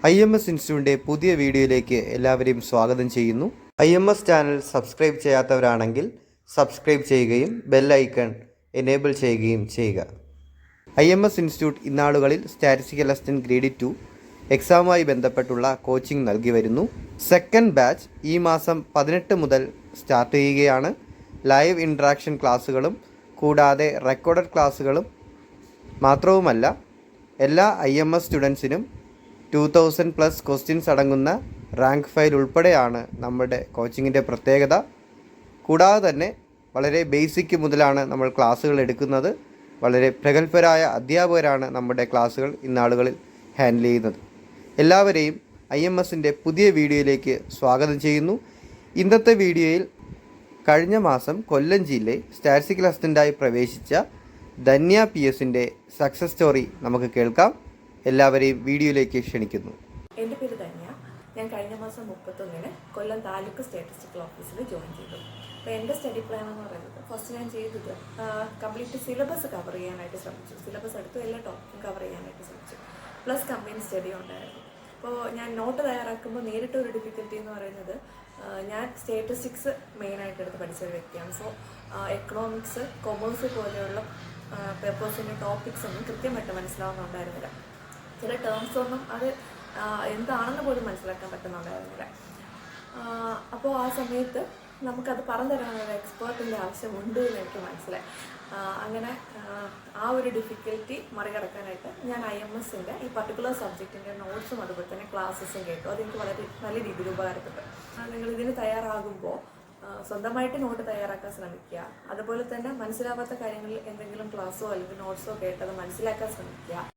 IMS ഇൻസ്റ്റിറ്റ്യൂട്ടിൻ്റെ പുതിയ വീഡിയോയിലേക്ക് എല്ലാവരെയും സ്വാഗതം ചെയ്യുന്നു. IMS ചാനൽ സബ്സ്ക്രൈബ് ചെയ്യാത്തവരാണെങ്കിൽ സബ്സ്ക്രൈബ് ചെയ്യുകയും ബെൽ ഐക്കൺ എനേബിൾ ചെയ്യുകയും ചെയ്യുക. IMS ഇൻസ്റ്റിറ്റ്യൂട്ട് ഇന്നാളുകളിൽ സ്റ്റാറ്റിസ്റ്റിക്കൽ അസിസ്റ്റന്റ് ഗ്രേഡ് 2 എക്സാമുമായി ബന്ധപ്പെട്ടുള്ള കോച്ചിങ് നൽകി വരുന്നു. സെക്കൻഡ് ബാച്ച് ഈ മാസം 18 മുതൽ സ്റ്റാർട്ട് ചെയ്യുകയാണ്. ലൈവ് ഇൻട്രാക്ഷൻ ക്ലാസ്സുകളും കൂടാതെ റെക്കോർഡഡ് ക്ലാസ്സുകളും മാത്രവുമല്ല എല്ലാ IMS സ്റ്റുഡൻസിനും 2000+ ക്വസ്റ്റ്യൻസ് അടങ്ങുന്ന റാങ്ക് ഫയൽ ഉൾപ്പെടെയാണ് നമ്മുടെ കോച്ചിങ്ങിൻ്റെ പ്രത്യേകത. കൂടാതെ തന്നെ വളരെ ബേസിക് മുതലാണ് നമ്മൾ ക്ലാസ്സുകൾ എടുക്കുന്നത്. വളരെ പ്രഗത്ഭരായ അധ്യാപകരാണ് നമ്മുടെ ക്ലാസ്സുകൾ ഇന്നാളുകളിൽ ഹാൻഡിൽ ചെയ്യുന്നത്. എല്ലാവരെയും IMSൻ്റെ പുതിയ വീഡിയോയിലേക്ക് സ്വാഗതം ചെയ്യുന്നു. ഇന്നത്തെ വീഡിയോയിൽ കഴിഞ്ഞ മാസം കൊല്ലം ജില്ലയിൽ സ്റ്റാറ്റിസ്റ്റിക്കൽ അസിസ്റ്റൻ്റായി പ്രവേശിച്ച ധന്യ PSൻ്റെ സക്സസ് സ്റ്റോറി നമുക്ക് കേൾക്കാം. എല്ലാവരെയും വീഡിയോയിലേക്ക് ക്ഷണിക്കുന്നു. എൻ്റെ പേര് ധന്യ. ഞാൻ കഴിഞ്ഞ മാസം 31-ന് കൊല്ലം താലൂക്ക് സ്റ്റാറ്റിസ്റ്റിക്കൽ ഓഫീസിൽ ജോയിൻ ചെയ്തു. അപ്പോൾ എൻ്റെ സ്റ്റഡി പ്ലാൻ എന്ന് പറയുന്നത് ഫസ്റ്റ് ഞാൻ ചെയ്തത് കംപ്ലീറ്റ് സിലബസ് കവർ ചെയ്യാനായിട്ട് ശ്രമിച്ചു. സിലബസ് എടുത്തു എല്ലാ ടോപ്പിക്കും കവർ ചെയ്യാനായിട്ട് ശ്രമിച്ചു. പ്ലസ് കമ്പൈൻ സ്റ്റഡി ഉണ്ടായിരുന്നു. അപ്പോൾ ഞാൻ നോട്ട് തയ്യാറാക്കുമ്പോൾ നേരിട്ടൊരു ഡിഫിക്കൽറ്റി എന്ന് പറയുന്നത് ഞാൻ സ്റ്റാറ്റിസ്റ്റിക്സ് മെയിനായിട്ട് എടുത്ത് പഠിച്ച ഒരു വ്യക്തിയാണ്. സോ എക്കണോമിക്സ്, കൊമേഴ്സ് പോലെയുള്ള പേപ്പേഴ്സിൻ്റെ ടോപ്പിക്സ് ഒന്നും കൃത്യമായിട്ട് മനസ്സിലാവുന്നുണ്ടായിരുന്നില്ല. ചില ടേംസ് ഒന്നും അത് എന്താണെന്ന് പോലും മനസ്സിലാക്കാൻ പറ്റുന്നുണ്ടായിരുന്നില്ല. അപ്പോൾ ആ സമയത്ത് നമുക്കത് പറഞ്ഞു തരാനൊരു എക്സ്പേർട്ടിൻ്റെ ആവശ്യമുണ്ട് എന്ന് എനിക്ക് മനസ്സിലായി. അങ്ങനെ ആ ഒരു ഡിഫിക്കൽറ്റി മറികടക്കാനായിട്ട് ഞാൻ IMSൻ്റെ ഈ പർട്ടിക്കുലർ സബ്ജക്റ്റിൻ്റെ നോട്ട്സും അതുപോലെ തന്നെ ക്ലാസ്സസും കേട്ടു. അതെനിക്ക് വളരെ നല്ല രീതിയിൽ ഉപകാരപ്പെട്ടു. നിങ്ങളിതിന് തയ്യാറാകുമ്പോൾ സ്വന്തമായിട്ട് നോട്ട് തയ്യാറാക്കാൻ ശ്രമിക്കുക. അതുപോലെ തന്നെ മനസ്സിലാവാത്ത കാര്യങ്ങളിൽ എന്തെങ്കിലും ക്ലാസ്സോ അല്ലെങ്കിൽ നോട്ട്സോ കേട്ടത് മനസ്സിലാക്കാൻ ശ്രമിക്കുക.